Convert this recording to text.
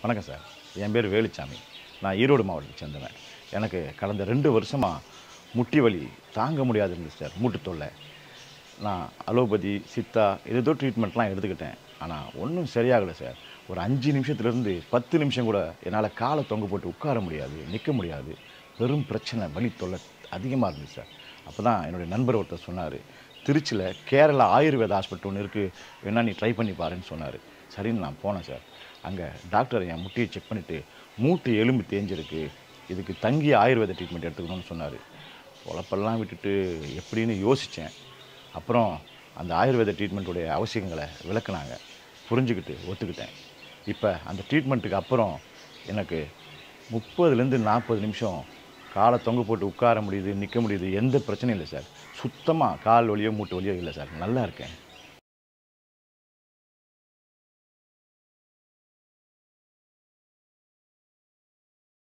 வணக்கம் சார். என் பேர் வேலுச்சாமி. நான் ஈரோடு மாவட்டத்தை சேர்ந்தவன். எனக்கு கடந்த 2 வருஷமாக முட்டி வலி தாங்க முடியாது இருந்துச்சு சார், மூட்டு தொல்லை. நான் அலோபதி, சித்தா ஏதேதோ ட்ரீட்மெண்ட்லாம் எடுத்துக்கிட்டேன். ஆனால் ஒன்றும் சரியாகலை சார். ஒரு 5 நிமிஷத்துலேருந்து 10 நிமிஷம் கூட என்னால் காலை தொங்க போட்டு உட்கார முடியாது, நிற்க முடியாது. பெரும் பிரச்சனை, வலி தொல்லை அதிகமாக இருந்துச்சு சார். அப்போ தான் என்னுடைய நண்பர் ஒருத்தர் சொன்னார், திருச்சியில் கேரளா ஆயுர்வேதா ஹாஸ்பிட்டல் ஒன்று இருக்குது, வேணா நீ ட்ரை பண்ணி பாருன்னு சொன்னார். சரின்னு நான் போனேன் சார். அங்கே டாக்டர் என் முட்டியை செக் பண்ணிவிட்டு, மூட்டு எலும்பு தேஞ்சிருக்கு, இதுக்கு தங்கிய ஆயுர்வேத ட்ரீட்மெண்ட் எடுத்துக்கணும்னு சொன்னார். பொழப்பெல்லாம் விட்டுட்டு எப்படின்னு யோசித்தேன். அப்புறம் அந்த ஆயுர்வேத ட்ரீட்மெண்ட்டுடைய அவசியங்களை விளக்குனாங்க. புரிஞ்சுக்கிட்டு ஒத்துக்கிட்டேன். இப்போ அந்த ட்ரீட்மெண்ட்டுக்கு அப்புறம் எனக்கு 30லேருந்து 40 நிமிஷம் காலை தொங்க போட்டு உட்கார முடியுது, நிற்க முடியுது. எந்த பிரச்சனையும் இல்லை சார். சுத்தமாக கால் வலியோ மூட்டு வலியோ இல்லை சார். நல்லா இருக்கேன்.